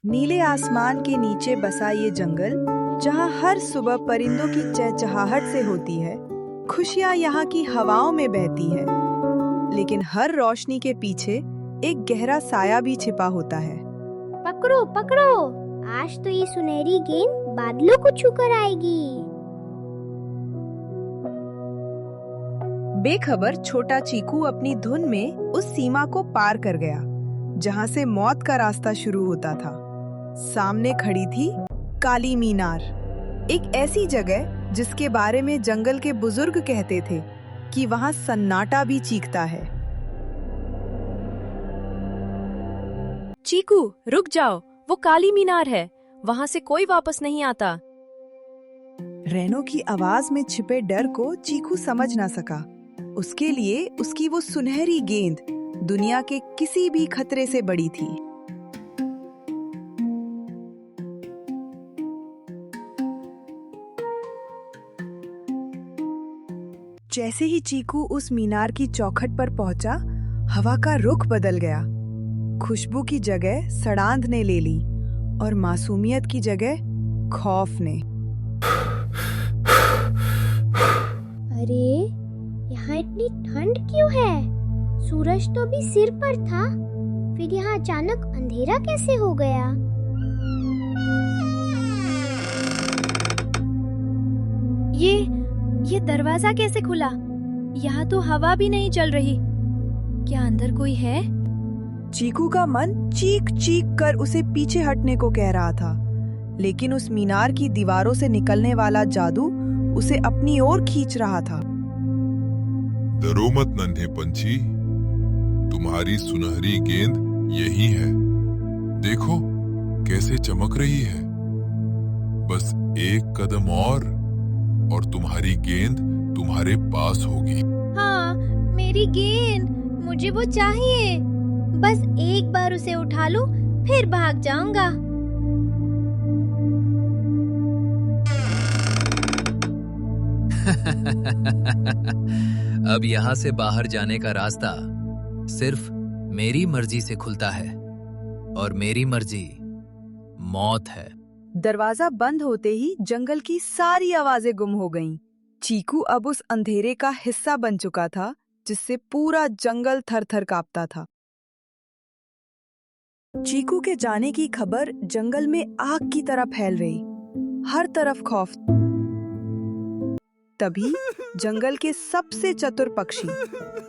नीले आसमान के नीचे बसा ये जंगल, जहाँ हर सुबह परिंदों की चहचहाहट से होती है, खुशियाँ यहाँ की हवाओं में बहती है। लेकिन हर रोशनी के पीछे एक गहरा साया भी छिपा होता है। पकड़ो पकड़ो, आज तो ये सुनहरी गेंद बादलों को छूकर आएगी। बेखबर छोटा चीकू अपनी धुन में उस सीमा को पार कर गया जहाँ से मौत का रास्ता शुरू होता था। सामने खड़ी थी काली मीनार, एक ऐसी जगह जिसके बारे में जंगल के बुजुर्ग कहते थे कि वहाँ सन्नाटा भी चीखता है। चीकू, रुक जाओ, वो काली मीनार है, वहाँ से कोई वापस नहीं आता। रेनो की आवाज में छिपे डर को चीकू समझ ना सका। उसके लिए उसकी वो सुनहरी गेंद दुनिया के किसी भी खतरे से बड़ी थी। जैसे ही चीकू उस मीनार की चौखट पर पहुंचा, हवा का रुख बदल गया। खुशबू की जगह सड़ांध ने ले ली और मासूमियत की जगह खौफ ने। अरे, यहाँ इतनी ठंड क्यों है? सूरज तो अभी सिर पर था, फिर यहाँ अचानक अंधेरा कैसे हो गया? ये दरवाजा कैसे खुला? यहाँ तो हवा भी नहीं चल रही। क्या अंदर कोई है? चीकू का मन चीख चीख कर उसे पीछे हटने को कह रहा था, लेकिन उस मीनार की दीवारों से निकलने वाला जादू उसे अपनी ओर खींच रहा था। डरो मत नन्हे पंछी, तुम्हारी सुनहरी गेंद यही है। देखो कैसे चमक रही है। बस एक कदम और तुम्हारी गेंद तुम्हारे पास होगी। हाँ, मेरी गेंद, मुझे वो चाहिए। बस एक बार उसे उठा लूं, फिर भाग जाऊंगा। अब यहाँ से बाहर जाने का रास्ता सिर्फ मेरी मर्जी से खुलता है, और मेरी मर्जी मौत है। दरवाजा बंद होते ही जंगल की सारी आवाजें गुम हो गईं। चीकू अब उस अंधेरे का हिस्सा बन चुका था जिससे पूरा जंगल थर-थर कांपता था। चीकू के जाने की खबर जंगल में आग की तरह फैल रही, हर तरफ खौफ। तभी जंगल के सबसे चतुर पक्षी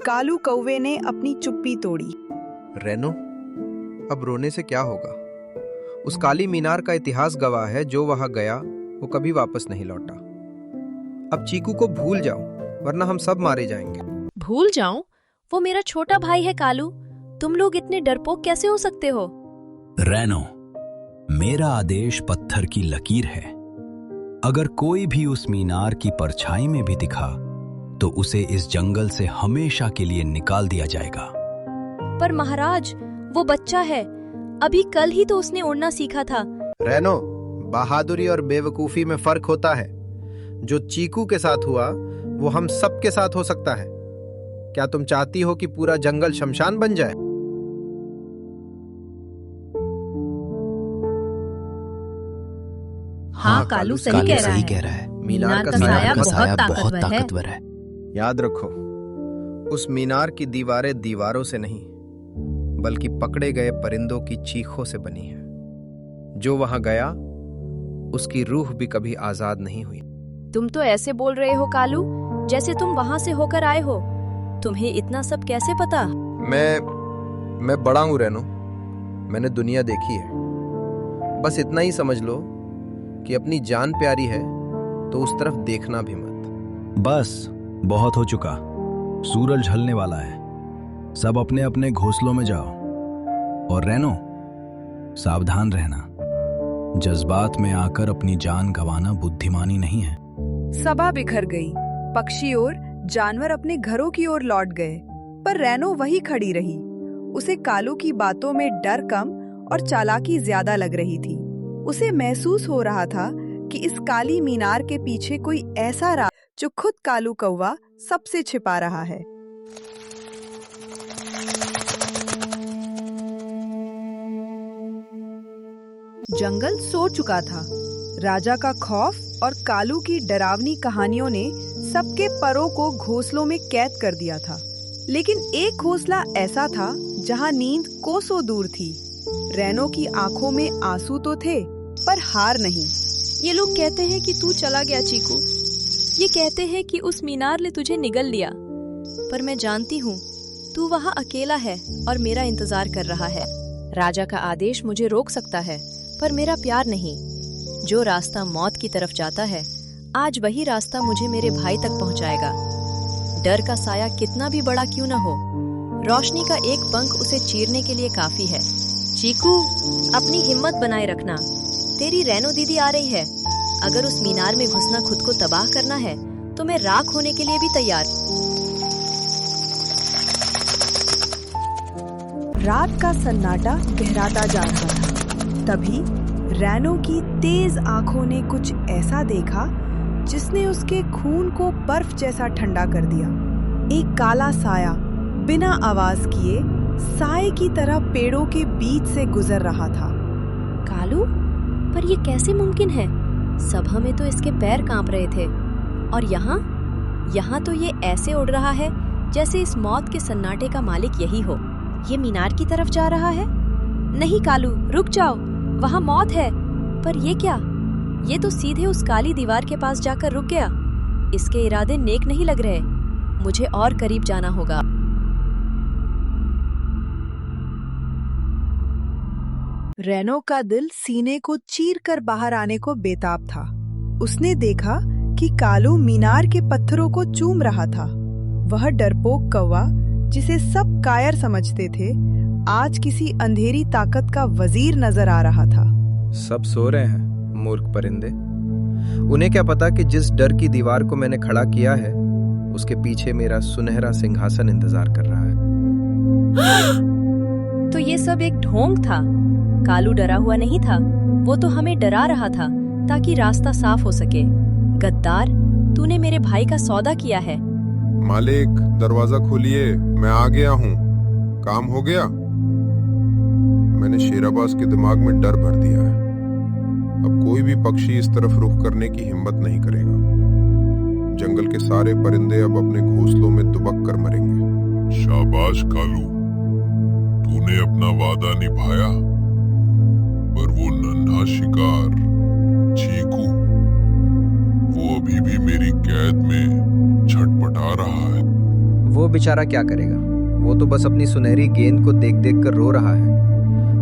कालू कौवे ने अपनी चुप्पी तोड़ी। रेनो, अब रोने से क्या होगा? उस काली मीनार का इतिहास गवाह है, जो वहां गया वो कभी वापस नहीं लौटा। अब चीकू को भूल जाओ, वरना हम सब मारे जाएंगे। भूल जाऊं? वो मेरा छोटा भाई है कालू। तुम लोग इतने डरपोक कैसे हो सकते हो? रेनो, मेरा आदेश पत्थर की लकीर है। अगर कोई भी उस मीनार की परछाई में भी दिखा तो उसे इस जंगल से हमेशा के लिए निकाल दिया जाएगा। पर महाराज, वो बच्चा है, अभी कल ही तो उसने उड़ना सीखा था। रेनो, बहादुरी और बेवकूफी में फर्क होता है। जो चीकू के साथ हुआ वो हम सब के साथ हो सकता है। क्या तुम चाहती हो कि पूरा जंगल शमशान बन जाए? हाँ, कालू सही कह रहा है। मीनार का साया बहुत ताकतवर है। याद रखो, उस मीनार की दीवारें दीवारों से नहीं, बल्कि पकड़े गए परिंदों की चीखों से बनी है। जो वहां गया, उसकी रूह भी कभी आजाद नहीं हुई। तुम तो ऐसे बोल रहे हो कालू, जैसे तुम वहाँ से होकर आए हो। तुम्हें इतना सब कैसे पता? मैं बड़ा हूं रेनो, मैंने दुनिया देखी है। बस इतना ही समझ लो कि अपनी जान प्यारी है तो उस तरफ देखना भी मत। बस बहुत हो चुका, सूरज ढलने वाला है। सब अपने अपने घोंसलों में जाओ। और रेनो, सावधान रहना, जज्बात में आकर अपनी जान गंवाना बुद्धिमानी नहीं है। सभा बिखर गई। पक्षी और जानवर अपने घरों की ओर लौट गए, पर रेनो वही खड़ी रही। उसे कालू की बातों में डर कम और चालाकी ज्यादा लग रही थी। उसे महसूस हो रहा था कि इस काली मीनार के पीछे कोई ऐसा राज जो खुद कालू कौवा सबसे छिपा रहा है। जंगल सो चुका था। राजा का खौफ और कालू की डरावनी कहानियों ने सबके परों को घोंसलों में कैद कर दिया था। लेकिन एक घोंसला ऐसा था जहां नींद कोसों दूर थी। रैनो की आंखों में आंसू तो थे, पर हार नहीं। ये लोग कहते हैं कि तू चला गया चीकू। ये कहते हैं कि उस मीनार ने तुझे निगल लिया, पर मैं जानती हूँ तू वहाँ अकेला है और मेरा इंतजार कर रहा है। राजा का आदेश मुझे रोक सकता है, पर मेरा प्यार नहीं। जो रास्ता मौत की तरफ जाता है, आज वही रास्ता मुझे मेरे भाई तक पहुँचाएगा। डर का साया कितना भी बड़ा क्यों न हो, रोशनी का एक पंख उसे चीरने के लिए काफी है। चीकू, अपनी हिम्मत बनाए रखना। तेरी रैनो दीदी आ रही है। अगर उस मीनार में घुसना खुद को तबाह करना है, तो मैं राख होने के लिए भी तैयार। रात का सन्नाटा गहराता जा रहा था। तभी रैनो की तेज आंखों ने कुछ ऐसा देखा जिसने उसके खून को बर्फ जैसा ठंडा कर दिया। एक काला साया बिना आवाज किए साए की तरह पेड़ों के बीच से गुजर रहा था। कालू, पर ये कैसे मुमकिन है? सभा में तो इसके पैर कांप रहे थे, और यहाँ तो ये ऐसे उड़ रहा है जैसे इस मौत के सन्नाटे का मालिक यही हो। ये मीनार की तरफ जा रहा है। नहीं कालू, रुक जाओ, वहाँ मौत है। पर ये क्या? ये तो सीधे उस काली दीवार के पास जाकर रुक गया। इसके इरादे नेक नहीं लग रहे। मुझे और करीब जाना होगा। रैनो का दिल सीने को चीर कर बाहर आने को बेताब था। उसने देखा कि कालू मीनार के पत्थरों को चूम रहा था। वह डरपोक कौवा, जिसे सब कायर समझते थे, आज किसी अंधेरी ताकत का वजीर नजर आ रहा था। सब सो रहे हैं, मूर्ख परिंदे। उन्हें क्या पता कि जिस डर की दीवार को मैंने खड़ा किया है, उसके पीछे मेरा सुनहरा सिंहासन इंतजार कर रहा है। तो ये सब एक ढोंग था। कालू डरा हुआ नहीं था, वो तो हमें डरा रहा था ताकि रास्ता साफ हो सके। गद्दार, तूने मेरे भाई का सौदा किया है। मालिक, दरवाजा खोलिए, मैं आ गया हूँ। काम हो गया। मैंने शेराबाज के दिमाग में डर भर दिया है। अब कोई भी पक्षी इस तरफ रुख करने की हिम्मत नहीं करेगा। जंगल के सारे परिंदे अब अपने घोंसलों में दुबक कर मरेंगे। शाबाश कालू, तूने अपना वादा निभाया। पर वो नन्हा शिकार चीकू, वो अभी भी मेरी कैद में छटपटा रहा है। वो बेचारा क्या करेगा? वो तो बस अपनी सुनहरी गेंद को देख देख कर रो रहा है।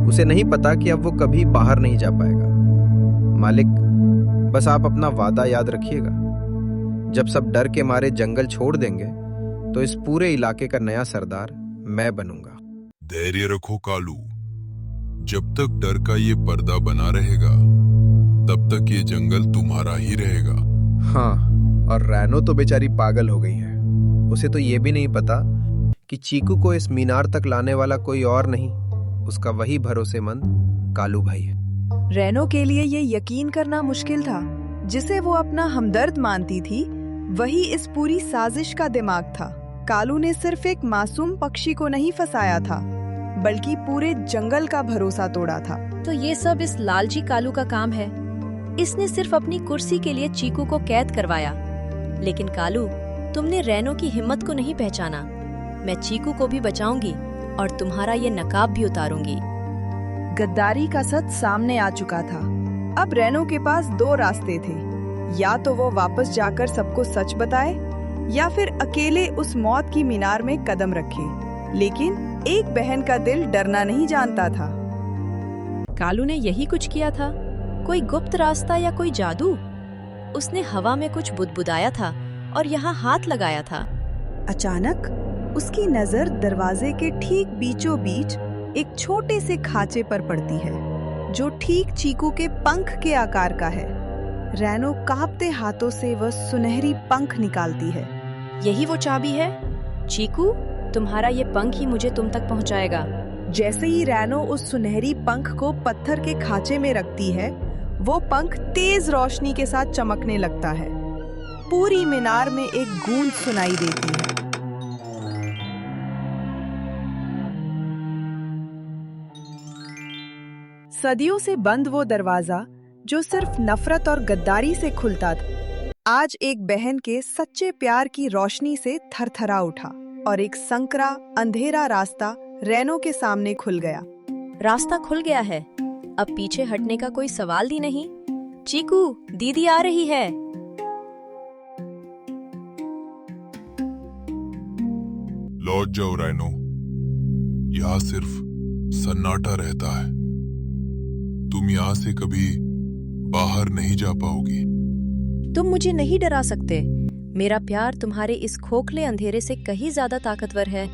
उसे नहीं पता कि अब वो कभी बाहर नहीं जा पाएगा। मालिक, बस आप अपना वादा याद रखिएगा। जब सब डर के मारे जंगल छोड़ देंगे, तो इस पूरे इलाके का नया सरदार मैं बनूंगा। धैर्य रखो कालू। जब तक डर का ये पर्दा बना रहेगा, तब तक ये जंगल तुम्हारा ही रहेगा। हाँ, और रैनो तो बेचारी पागल हो गई है। उसे तो ये भी नहीं पता कि चीकू को इस मीनार तक लाने वाला कोई और नहीं, उसका वही भरोसेमंद कालू भाई है। रैनो के लिए ये यकीन करना मुश्किल था। जिसे वो अपना हमदर्द मानती थी, वही इस पूरी साजिश का दिमाग था। कालू ने सिर्फ एक मासूम पक्षी को नहीं फंसाया था, बल्कि पूरे जंगल का भरोसा तोड़ा था। तो ये सब इस लालची कालू का काम है। इसने सिर्फ अपनी कुर्सी के लिए चीकू को कैद करवाया। लेकिन कालू, तुमने रैनो की हिम्मत को नहीं पहचाना। मैं चीकू को भी बचाऊंगी और तुम्हारा ये नकाब भी उतारूंगी। गद्दारी का सच सामने आ चुका था। अब रैनो के पास दो रास्ते थे। या तो वो वापस जाकर सबको सच बताए, या फिर अकेले उस मौत की मीनार में कदम रखे। लेकिन एक बहन का दिल डरना नहीं जानता था। कालू ने यही कुछ किया था। कोई गुप्त रास्ता या कोई जादू? उसने हवा में कुछ बुदबुदाया था और यहाँ हाथ लगाया था। अचानक उसकी नजर दरवाजे के ठीक बीचों बीच एक छोटे से खांचे पर पड़ती है, जो ठीक चीकू के पंख के आकार का है। रैनो कांपते हाथों से वह सुनहरी पंख निकालती है। यही वो चाबी है चीकू, तुम्हारा ये पंख ही मुझे तुम तक पहुंचाएगा। जैसे ही रैनो उस सुनहरी पंख को पत्थर के खांचे में रखती है, वो पंख तेज रोशनी के साथ चमकने लगता है। पूरी मीनार में एक गूंज सुनाई देती है। सदियों से बंद वो दरवाजा जो सिर्फ नफरत और गद्दारी से खुलता था, आज एक बहन के सच्चे प्यार की रोशनी से थरथरा उठा और एक संकरा अंधेरा रास्ता रैनो के सामने खुल गया। रास्ता खुल गया है, अब पीछे हटने का कोई सवाल ही नहीं। चीकू, दीदी आ रही है। लौट जाओ रैनो, यहाँ सिर्फ सन्नाटा रहता है। तुम यहाँ से कभी बाहर नहीं जा पाओगी। तुम मुझे नहीं डरा सकते। मेरा प्यार तुम्हारे इस खोखले अंधेरे से कहीं ज्यादा ताकतवर है।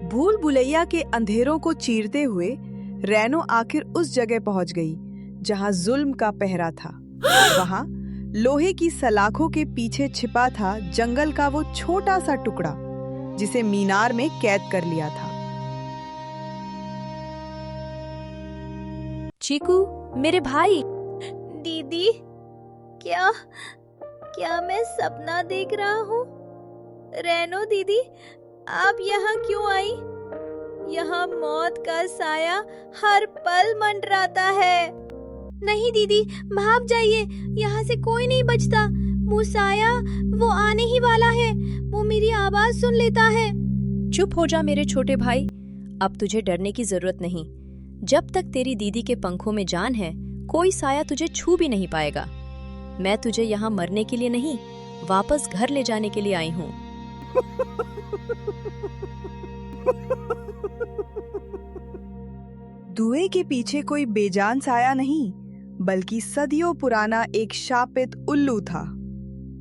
भूल भुलैया के अंधेरों को चीरते हुए रैनो आखिर उस जगह पहुंच गई जहां जुल्म का पहरा था। वहां लोहे की सलाखों के पीछे छिपा था जंगल का वो छोटा सा टुकड़ा जिसे मीनार में कैद कर लिया था। चीकू, मेरे भाई। दीदी, क्या मैं सपना देख रहा हूँ? रैनो दीदी, आप यहाँ क्यों आई? यहाँ मौत का साया हर पल मंडराता है। नहीं दीदी, भाग जाइए, यहाँ से कोई नहीं बचता। वो साया, वो आने ही वाला है। वो मेरी आवाज सुन लेता है। चुप हो जा मेरे छोटे भाई, अब तुझे डरने की जरूरत नहीं। जब तक तेरी दीदी के पंखों में जान है, कोई साया तुझे छू भी नहीं पाएगा। मैं तुझे यहाँ मरने के लिए नहीं, वापस घर ले जाने के लिए आई हूँ। धुएं के पीछे कोई बेजान साया नहीं, बल्कि सदियों पुराना एक शापित उल्लू था।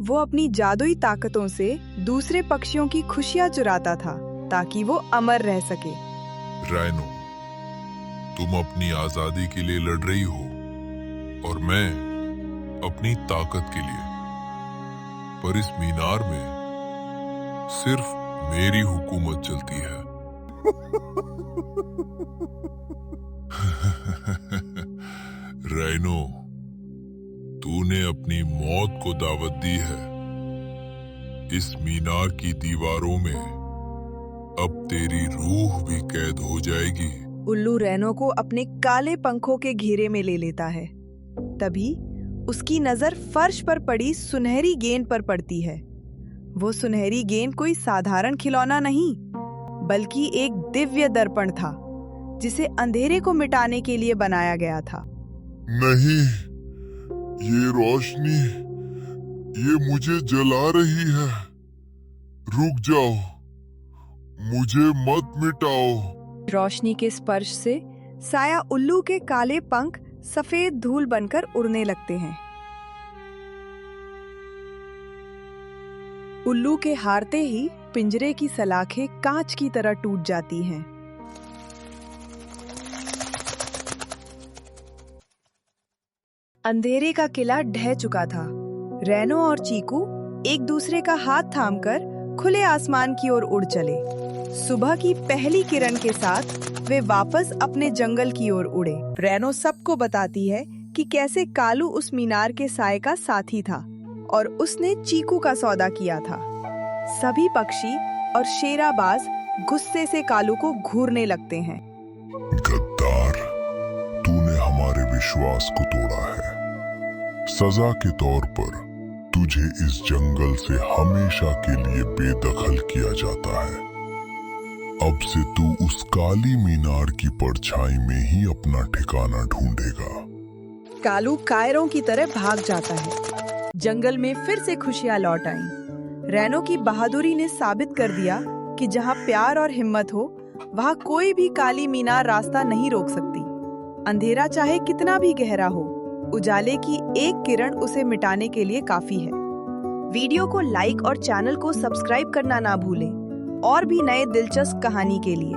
वो अपनी जादुई ताकतों से दूसरे पक्षियों की खुशियां चुराता था ताकि वो अमर रह सके। रैनो, तुम अपनी आजादी के लिए लड़ रही हो और मैं अपनी ताकत के लिए। पर इस मीनार में सिर्फ मेरी हुकूमत चलती है। रैनो, तूने अपनी मौत को दावत दी है। इस मीनार की दीवारों में अब तेरी रूह भी कैद हो जाएगी। उल्लू रैनो को अपने काले पंखों के घेरे में ले लेता है। तभी उसकी नजर फर्श पर पड़ी सुनहरी गेंद पर पड़ती है। वो सुनहरी गेंद कोई साधारण खिलौना नहीं, बल्कि एक दिव्य दर्पण था जिसे अंधेरे को मिटाने के लिए बनाया गया था। नहीं, ये रोशनी, ये मुझे जला रही है। रुक जाओ, मुझे मत मिटाओ। रोशनी के स्पर्श से साया उल्लू के काले पंख सफेद धूल बनकर उड़ने लगते हैं। उल्लू के हारते ही पिंजरे की सलाखें कांच की तरह टूट जाती हैं। अंधेरे का किला ढह चुका था। रैनो और चीकू एक दूसरे का हाथ थामकर खुले आसमान की ओर उड़ चले। सुबह की पहली किरण के साथ वे वापस अपने जंगल की ओर उड़े। रैनो सबको बताती है कि कैसे कालू उस मीनार के साए का साथी था और उसने चीकू का सौदा किया था। सभी पक्षी और शेराबाज गुस्से से कालू को घूरने लगते हैं। गद्दार, तूने हमारे विश्वास को तोड़ा है। सजा के तौर पर तुझे इस जंगल से हमेशा के लिए बेदखल किया जाता है। अब से तू उस काली मीनार की परछाई में ही अपना ठिकाना ढूंढेगा। कालू कायरों की तरह भाग जाता है। जंगल में फिर से खुशियां लौट आईं। रैनो की बहादुरी ने साबित कर दिया कि जहां प्यार और हिम्मत हो, वहां कोई भी काली मीनार रास्ता नहीं रोक सकती। अंधेरा चाहे कितना भी गहरा हो, उजाले की एक किरण उसे मिटाने के लिए काफी है। वीडियो को लाइक और चैनल को सब्सक्राइब करना ना भूलें और भी नए दिलचस्प कहानी के लिए।